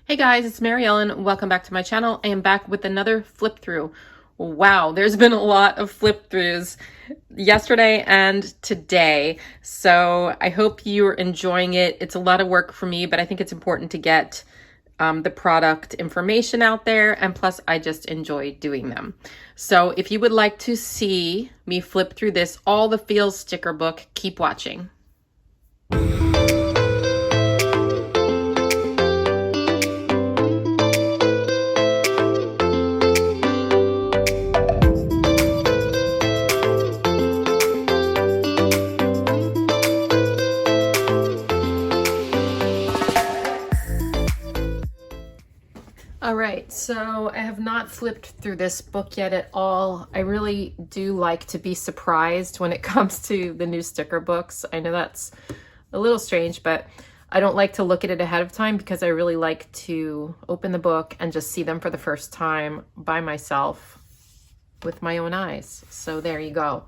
Hey guys, it's Mary Ellen. Welcome back to my channel. I am back with another flip through. Wow, there's been a lot of flip throughs yesterday and today. So I hope you're enjoying it. It's a lot of work for me, but I think it's important to get the product information out there. And plus, I just enjoy doing them. So if you would like to see me flip through this All the Feels sticker book, keep watching. All right, so I have not flipped through this book yet at all. I really do like to be surprised when it comes to the new sticker books. I know that's a little strange, but I don't like to look at it ahead of time because I really like to open the book and just see them for the first time by myself with my own eyes. So there you go.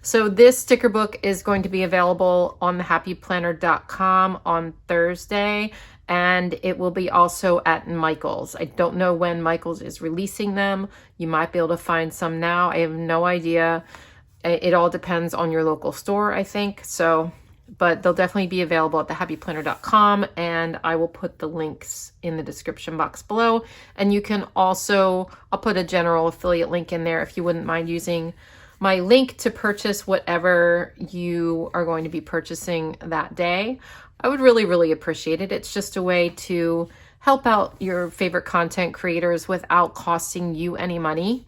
So this sticker book is going to be available on thehappyplanner.com on Thursday, and it will be also at Michael's. I don't know when Michael's is releasing them. You might be able to find some now. I have no idea. It all depends on your local store, I think. So, but they'll definitely be available at thehappyplanner.com, and I will put the links in the description box below. And you can also, I'll put a general affiliate link in there if you wouldn't mind using my link to purchase whatever you are going to be purchasing that day. I would really, really appreciate it. It's just a way to help out your favorite content creators without costing you any money.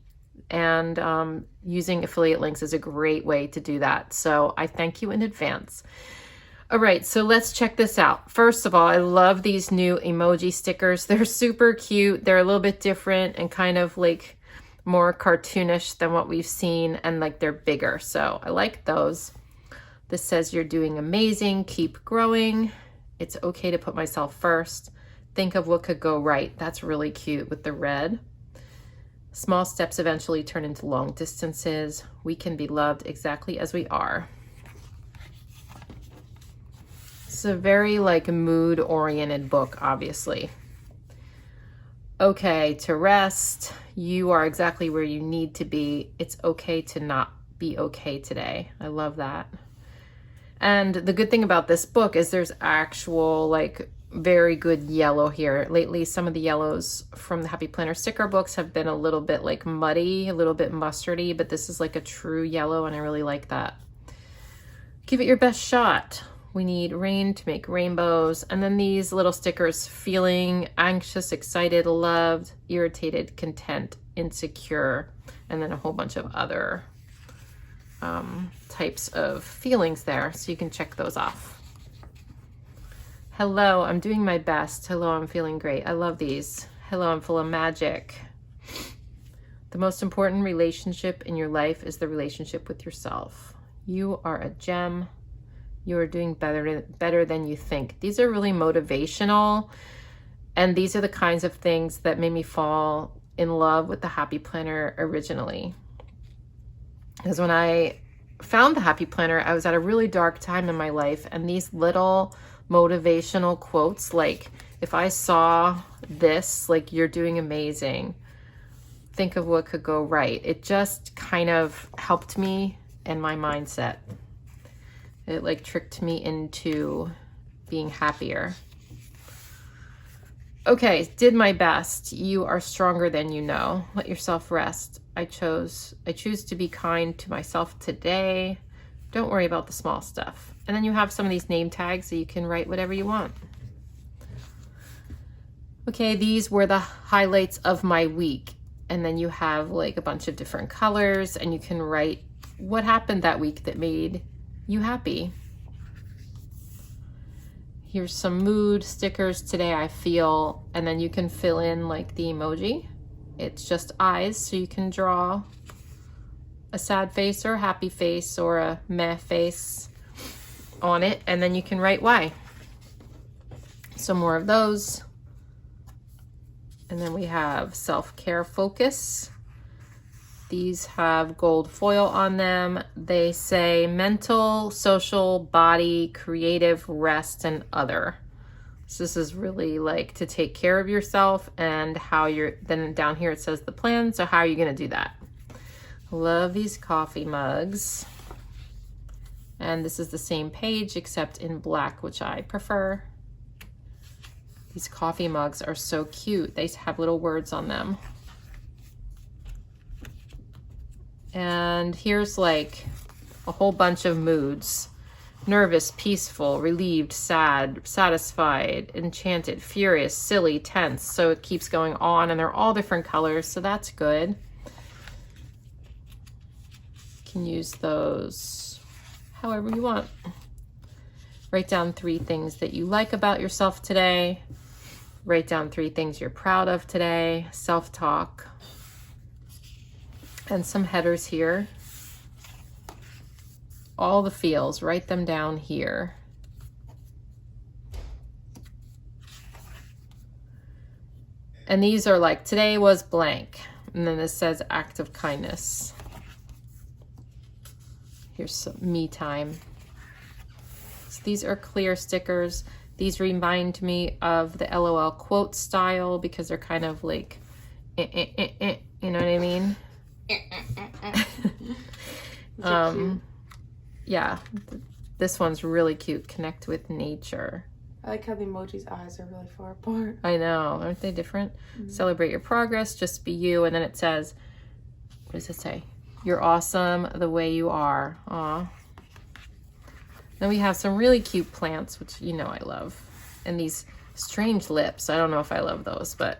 And using affiliate links is a great way to do that. So I thank you in advance. All right, so let's check this out. First of all, I love these new emoji stickers. They're super cute. They're a little bit different and kind of like more cartoonish than what we've seen, and like they're bigger. So I like those. This says you're doing amazing, keep growing. It's okay to put myself first. Think of what could go right. That's really cute with the red. Small steps eventually turn into long distances. We can be loved exactly as we are. It's a very like mood-oriented book, obviously. Okay, to rest. You are exactly where you need to be. It's okay to not be okay today. I love that. And the good thing about this book is there's actual like very good yellow here. Lately, some of the yellows from the Happy Planner sticker books have been a little bit like muddy, a little bit mustardy, but this is like a true yellow and I really like that. Give it your best shot. We need rain to make rainbows. And then these little stickers, feeling anxious, excited, loved, irritated, content, insecure, and then a whole bunch of other types of feelings there. So you can check those off. Hello, I'm doing my best. Hello, I'm feeling great. I love these. Hello, I'm full of magic. The most important relationship in your life is the relationship with yourself. You are a gem. You are doing better than you think. These are really motivational, and these are the kinds of things that made me fall in love with the Happy Planner originally. Because when I found the Happy Planner, I was at a really dark time in my life, and these little motivational quotes, like if I saw this, like you're doing amazing, think of what could go right. It just kind of helped me and my mindset. It like tricked me into being happier. Okay, did my best. You are stronger than you know. Let yourself rest. I choose to be kind to myself today. Don't worry about the small stuff. And then you have some of these name tags so you can write whatever you want. Okay, these were the highlights of my week. And then you have like a bunch of different colors, and you can write what happened that week that made you happy. Here's some mood stickers. Today I feel, and then you can fill in like the emoji. It's just eyes, so you can draw a sad face or a happy face or a meh face on it, and then you can write why. Some more of those. And then we have self-care focus. These have gold foil on them. They say mental, social, body, creative, rest, and other. So this is really like to take care of yourself and how you're, then down here it says the plan. So how are you gonna do that? Love these coffee mugs. And this is the same page except in black, which I prefer. These coffee mugs are so cute. They have little words on them. And here's like a whole bunch of moods. Nervous, peaceful, relieved, sad, satisfied, enchanted, furious, silly, tense. So it keeps going on and they're all different colors, so that's good. You can use those however you want. Write down 3 things that you like about yourself today. Write down 3 things you're proud of today. Self-talk. And some headers here. All the feels, write them down here. And these are like, today was blank. And then this says act of kindness. Here's some me time. So these are clear stickers. These remind me of the LOL quote style because they're kind of like, you know what I mean? Yeah, this one's really cute. Connect with nature. I like how the emoji's eyes are really far apart. I know, aren't they different? Celebrate your progress, just be you. And then it says, what does it say? You're awesome the way you are. Aw. Then we have some really cute plants, which you know I love. And these strange lips. I don't know if I love those, but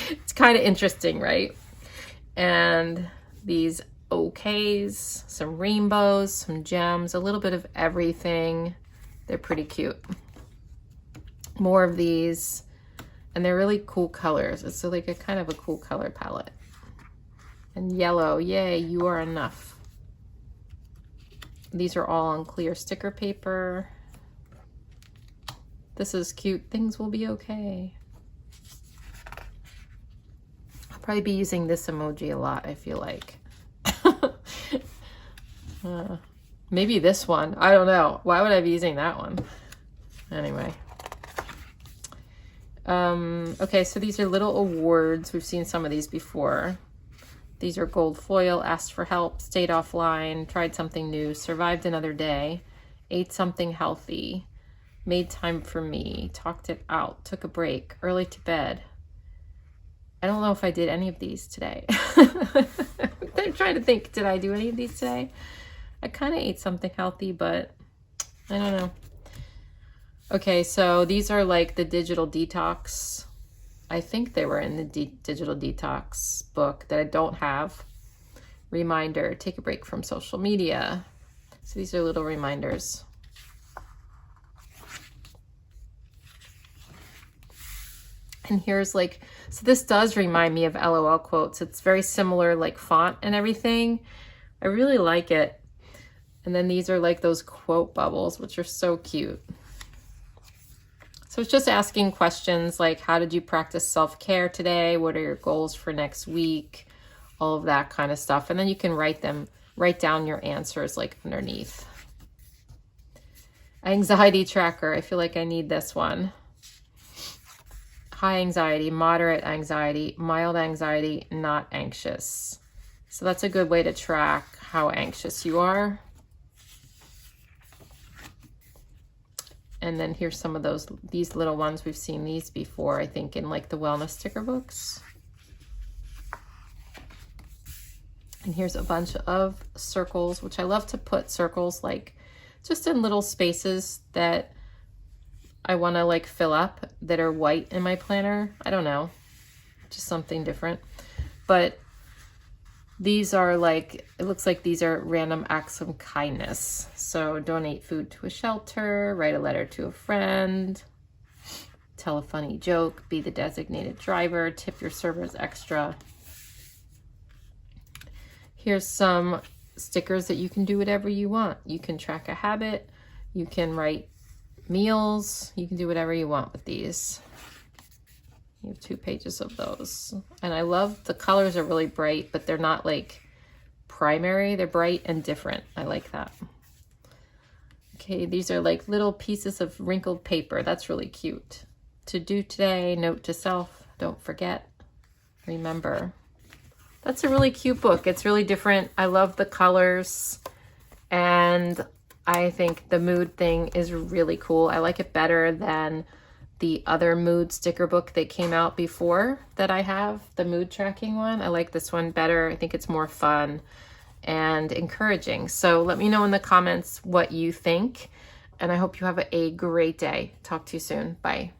it's kind of interesting, right? And these okays, some rainbows, some gems, a little bit of everything. They're pretty cute. More of these, and they're really cool colors. It's like a kind of a cool color palette. And yellow, yay, you are enough. These are all on clear sticker paper. This is cute, things will be okay. I'll probably be using this emoji a lot, I feel like. Maybe this one, I don't know. Why would I be using that one? Anyway. Okay, so these are little awards. We've seen some of these before. These are gold foil, asked for help, stayed offline, tried something new, survived another day, ate something healthy, made time for me, talked it out, took a break, early to bed. I don't know if I did any of these today. I'm trying to think, did I do any of these today? I kind of ate something healthy, but I don't know. Okay, so these are like the digital detox. I think they were in the digital detox book that I don't have. Reminder, take a break from social media. So these are little reminders. And here's like, so this does remind me of LOL quotes. It's very similar, like font and everything. I really like it. And then these are like those quote bubbles, which are so cute. So it's just asking questions like, how did you practice self-care today? What are your goals for next week? All of that kind of stuff. And then you can write down your answers like underneath. Anxiety tracker. I feel like I need this one. High anxiety, moderate anxiety, mild anxiety, not anxious. So that's a good way to track how anxious you are. And then here's some of these little ones. We've seen these before, I think, in like the wellness sticker books. And here's a bunch of circles, which I love to put circles like just in little spaces that I want to like fill up that are white in my planner. I don't know, just something different. But these are like, it looks like these are random acts of kindness. So donate food to a shelter, write a letter to a friend, tell a funny joke, be the designated driver, tip your servers extra. Here's some stickers that you can do whatever you want. You can track a habit, you can write meals, you can do whatever you want with these. You have 2 pages of those. And I love the colors are really bright, but they're not like primary. They're bright and different. I like that. Okay, these are like little pieces of wrinkled paper. That's really cute. To do today, note to self, don't forget, remember. That's a really cute book. It's really different. I love the colors, and I think the mood thing is really cool. I like it better than the other mood sticker book that came out before that I have, the mood tracking one. I like this one better. I think it's more fun and encouraging. So let me know in the comments what you think, and I hope you have a great day. Talk to you soon. Bye.